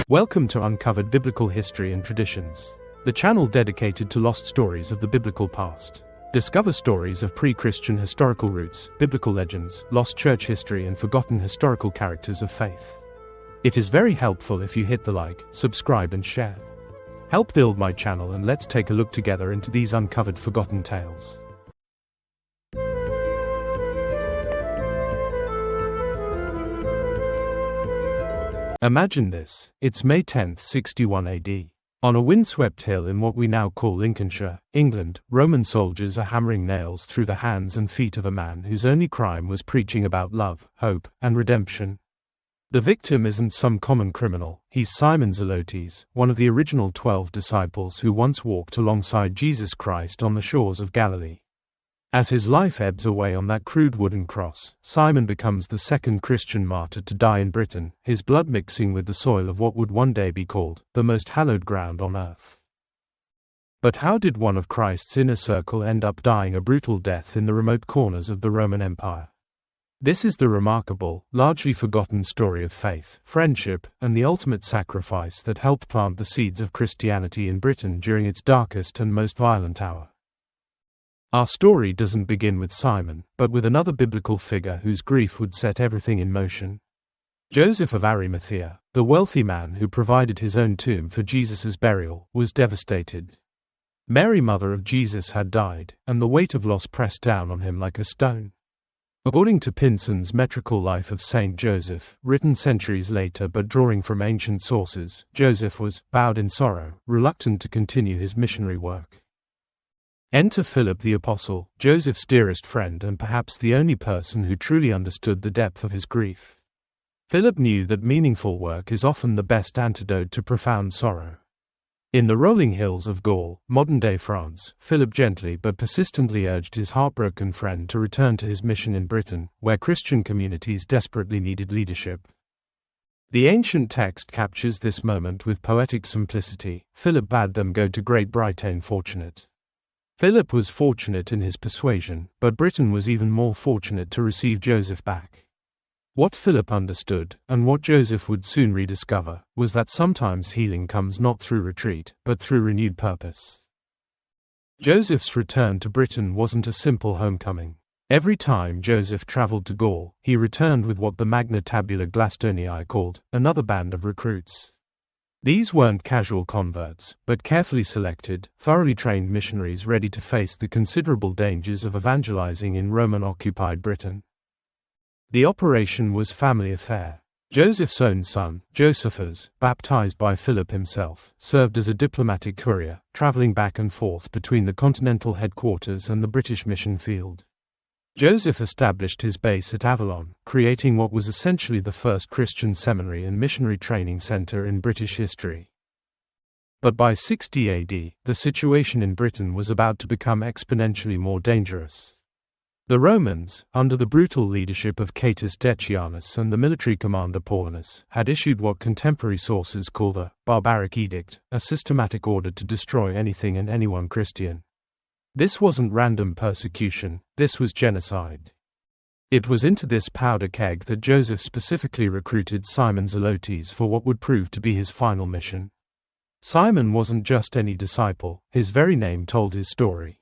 Welcome to Uncovered Biblical History and Traditions, the channel dedicated to lost stories of the biblical past. Discover stories of pre-Christian historical roots, biblical legends, lost church history and forgotten historical characters of faith. It is very helpful if you hit the like, subscribe and share. Help build my channel and let's take a look together into these uncovered forgotten tales. Imagine this, it's May 10, 61 AD. On a windswept hill in what we now call Lincolnshire, England, Roman soldiers are hammering nails through the hands and feet of a man whose only crime was preaching about love, hope, and redemption. The victim isn't some common criminal, he's Simon the Zealot, one of the original 12 disciples who once walked alongside Jesus Christ on the shores of Galilee. As his life ebbs away on that crude wooden cross, Simon becomes the second Christian martyr to die in Britain, his blood mixing with the soil of what would one day be called the most hallowed ground on earth. But how did one of Christ's inner circle end up dying a brutal death in the remote corners of the Roman Empire? This is the remarkable, largely forgotten story of faith, friendship, and the ultimate sacrifice that helped plant the seeds of Christianity in Britain during its darkest and most violent hour. Our story doesn't begin with Simon, but with another biblical figure whose grief would set everything in motion. Joseph of Arimathea, the wealthy man who provided his own tomb for Jesus' burial, was devastated. Mary, mother of Jesus, had died, and the weight of loss pressed down on him like a stone. According to Pinson's metrical life of Saint Joseph, written centuries later but drawing from ancient sources, Joseph was bowed in sorrow, reluctant to continue his missionary work. Enter Philip the Apostle, Joseph's dearest friend and perhaps the only person who truly understood the depth of his grief. Philip knew that meaningful work is often the best antidote to profound sorrow. In the rolling hills of Gaul, modern-day France, Philip gently but persistently urged his heartbroken friend to return to his mission in Britain, where Christian communities desperately needed leadership. The ancient text captures this moment with poetic simplicity. Philip bade them go to Great Britain fortunate. Philip was fortunate in his persuasion, but Britain was even more fortunate to receive Joseph back. What Philip understood, and what Joseph would soon rediscover, was that sometimes healing comes not through retreat, but through renewed purpose. Joseph's return to Britain wasn't a simple homecoming. Every time Joseph traveled to Gaul, he returned with what the Magna Tabula Glastonii called another band of recruits. These weren't casual converts, but carefully selected, thoroughly trained missionaries ready to face the considerable dangers of evangelizing in Roman-occupied Britain. The operation was family affair. Joseph's own son, Joseph's, baptized by Philip himself, served as a diplomatic courier, traveling back and forth between the continental headquarters and the British mission field. Joseph established his base at Avalon, creating what was essentially the first Christian seminary and missionary training center in British history. But by 60 AD, the situation in Britain was about to become exponentially more dangerous. The Romans, under the brutal leadership of Catus Decianus and the military commander Paulinus, had issued what contemporary sources call the barbaric edict, a systematic order to destroy anything and anyone Christian. This wasn't random persecution, this was genocide. It was into this powder keg that Joseph specifically recruited Simon the Zealot for what would prove to be his final mission. Simon wasn't just any disciple, his very name told his story.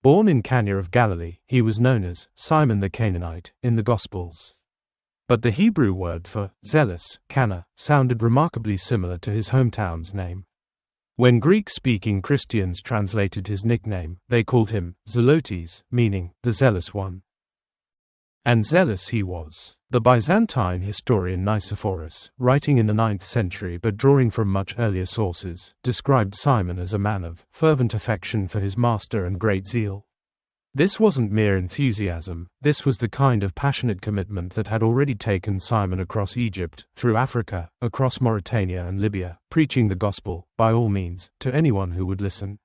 Born in Cana of Galilee, he was known as Simon the Canaanite in the Gospels. But the Hebrew word for zealous, Cana, sounded remarkably similar to his hometown's name. When Greek-speaking Christians translated his nickname, they called him Zealot'S, meaning the zealous one. And zealous he was. The Byzantine historian Nicephorus, writing in the 9th century but drawing from much earlier sources, described Simon as a man of fervent affection for his master and great zeal. This wasn't mere enthusiasm, this was the kind of passionate commitment that had already taken Simon across Egypt, through Africa, across Mauritania and Libya, preaching the gospel, by all means, to anyone who would listen.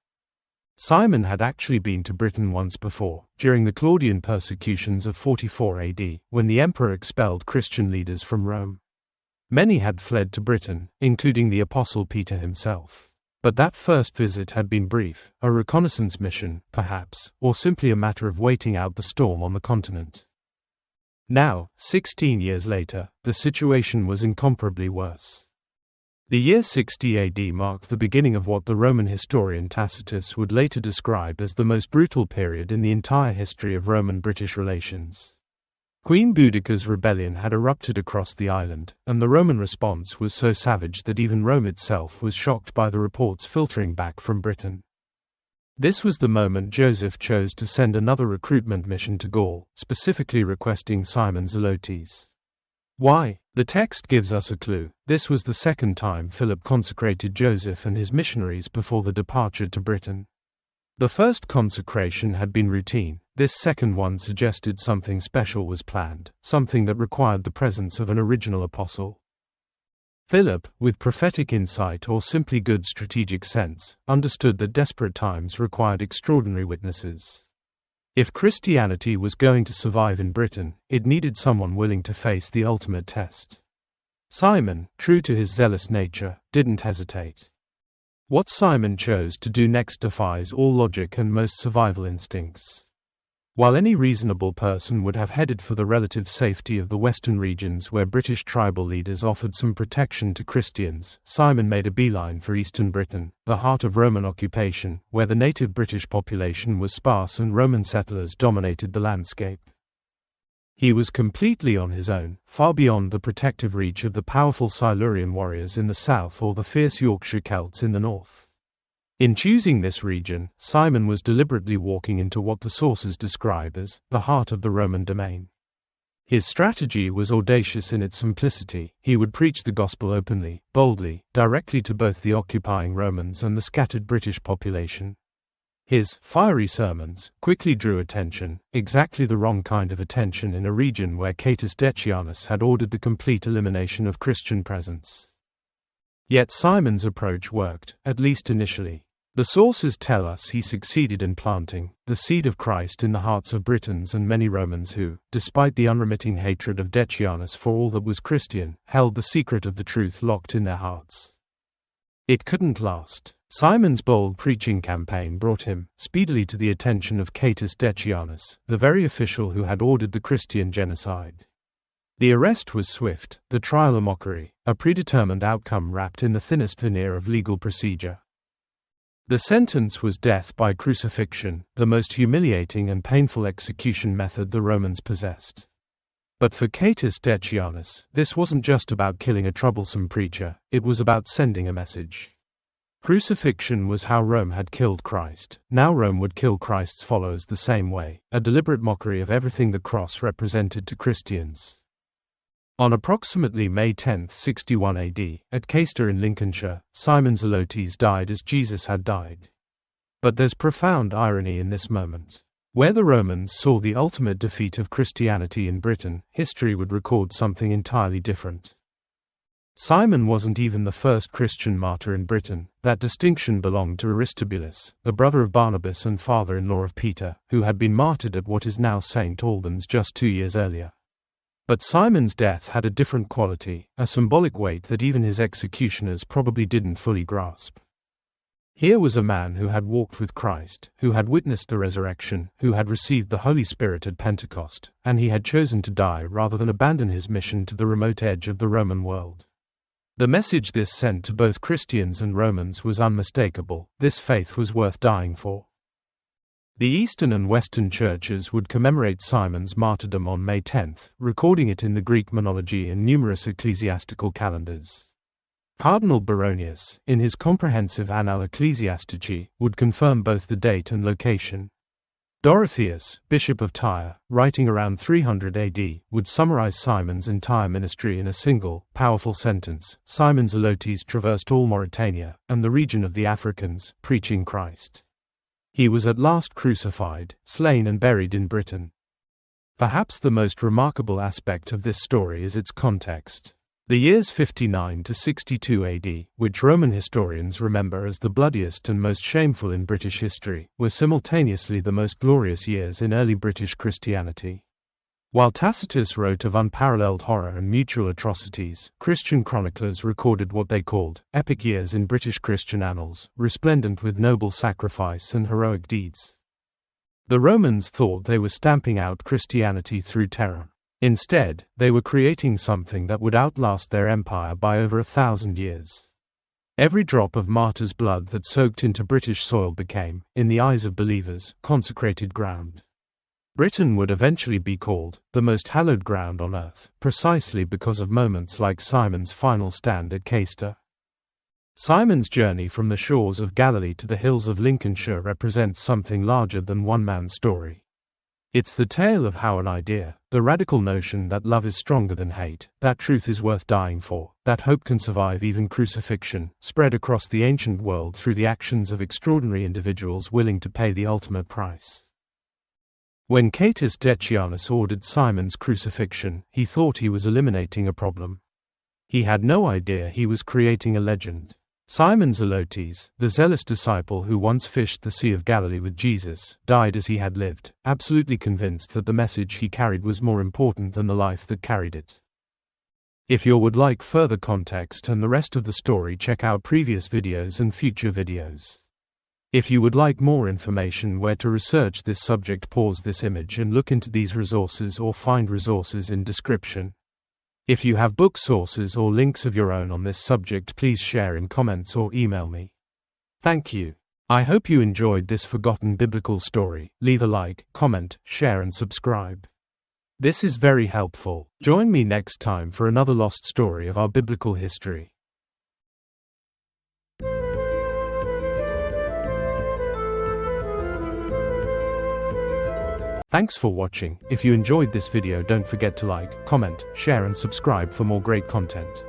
Simon had actually been to Britain once before, during the Claudian persecutions of 44 AD, when the emperor expelled Christian leaders from Rome. Many had fled to Britain, including the Apostle Peter himself. But that first visit had been brief, a reconnaissance mission, perhaps, or simply a matter of waiting out the storm on the continent. Now, 16 years later, the situation was incomparably worse. The year 60 AD marked the beginning of what the Roman historian Tacitus would later describe as the most brutal period in the entire history of Roman-British relations. Queen Boudicca's rebellion had erupted across the island, and the Roman response was so savage that even Rome itself was shocked by the reports filtering back from Britain. This was the moment Joseph chose to send another recruitment mission to Gaul, specifically requesting Simon Zealot'S. Why? The text gives us a clue. This was the second time Philip consecrated Joseph and his missionaries before the departure to Britain. The first consecration had been routine. This second one suggested something special was planned, something that required the presence of an original apostle. Philip, with prophetic insight or simply good strategic sense, understood that desperate times required extraordinary witnesses. If Christianity was going to survive in Britain, it needed someone willing to face the ultimate test. Simon, true to his zealous nature, didn't hesitate. What Simon chose to do next defies all logic and most survival instincts. While any reasonable person would have headed for the relative safety of the western regions where British tribal leaders offered some protection to Christians, Simon made a beeline for eastern Britain, the heart of Roman occupation, where the native British population was sparse and Roman settlers dominated the landscape. He was completely on his own, far beyond the protective reach of the powerful Silurian warriors in the south or the fierce Yorkshire Celts in the north. In choosing this region, Simon was deliberately walking into what the sources describe as the heart of the Roman domain. His strategy was audacious in its simplicity. He would preach the gospel openly, boldly, directly to both the occupying Romans and the scattered British population. His fiery sermons quickly drew attention, exactly the wrong kind of attention in a region where Catus Decianus had ordered the complete elimination of Christian presence. Yet Simon's approach worked, at least initially. The sources tell us he succeeded in planting the seed of Christ in the hearts of Britons and many Romans who, despite the unremitting hatred of Decianus for all that was Christian, held the secret of the truth locked in their hearts. It couldn't last. Simon's bold preaching campaign brought him speedily to the attention of Catus Decianus, the very official who had ordered the Christian genocide. The arrest was swift, the trial a mockery, a predetermined outcome wrapped in the thinnest veneer of legal procedure. The sentence was death by crucifixion, the most humiliating and painful execution method the Romans possessed. But for Catus Decianus, this wasn't just about killing a troublesome preacher, it was about sending a message. Crucifixion was how Rome had killed Christ. Now Rome would kill Christ's followers the same way, a deliberate mockery of everything the cross represented to Christians. On approximately May 10, 61 AD, at Culdees in Lincolnshire, Simon Zealot'S died as Jesus had died. But there's profound irony in this moment. Where the Romans saw the ultimate defeat of Christianity in Britain, history would record something entirely different. Simon wasn't even the first Christian martyr in Britain. That distinction belonged to Aristobulus, the brother of Barnabas and father-in-law of Peter, who had been martyred at what is now St. Albans just 2 years earlier. But Simon's death had a different quality, a symbolic weight that even his executioners probably didn't fully grasp. Here was a man who had walked with Christ, who had witnessed the resurrection, who had received the Holy Spirit at Pentecost, and he had chosen to die rather than abandon his mission to the remote edge of the Roman world. The message this sent to both Christians and Romans was unmistakable. This faith was worth dying for. The Eastern and Western churches would commemorate Simon's martyrdom on May 10, recording it in the Greek monology and numerous ecclesiastical calendars. Cardinal Baronius, in his comprehensive Annales Ecclesiastici, would confirm both the date and location. Dorotheus, Bishop of Tyre, writing around 300 AD, would summarize Simon's entire ministry in a single, powerful sentence: Simon Zealot'S traversed all Mauritania, and the region of the Africans, preaching Christ. He was at last crucified, slain and buried in Britain. Perhaps the most remarkable aspect of this story is its context. The years 59 to 62 AD, which Roman historians remember as the bloodiest and most shameful in British history, were simultaneously the most glorious years in early British Christianity. While Tacitus wrote of unparalleled horror and mutual atrocities, Christian chroniclers recorded what they called epic years in British Christian annals, resplendent with noble sacrifice and heroic deeds. The Romans thought they were stamping out Christianity through terror. Instead, they were creating something that would outlast their empire by over 1,000 years. Every drop of martyr's blood that soaked into British soil became, in the eyes of believers, consecrated ground. Britain would eventually be called the most hallowed ground on earth, precisely because of moments like Simon's final stand at Caister. Simon's journey from the shores of Galilee to the hills of Lincolnshire represents something larger than one man's story. It's the tale of how an idea, the radical notion that love is stronger than hate, that truth is worth dying for, that hope can survive even crucifixion, spread across the ancient world through the actions of extraordinary individuals willing to pay the ultimate price. When Catus Decianus ordered Simon's crucifixion, he thought he was eliminating a problem. He had no idea he was creating a legend. Simon Zealot'S, the zealous disciple who once fished the Sea of Galilee with Jesus, died as he had lived, absolutely convinced that the message he carried was more important than the life that carried it. If you would like further context and the rest of the story, check out previous videos and future videos. If you would like more information where to research this subject, pause this image and look into these resources or find resources in description. If you have book sources or links of your own on this subject, please share in comments or email me. Thank you. I hope you enjoyed this forgotten biblical story. Leave a like, comment, share and subscribe. This is very helpful. Join me next time for another lost story of our biblical history. Thanks for watching. If you enjoyed this video, don't forget to like, comment, share and subscribe for more great content.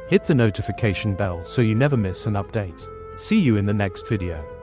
Hit the notification bell so you never miss an update. See you in the next video.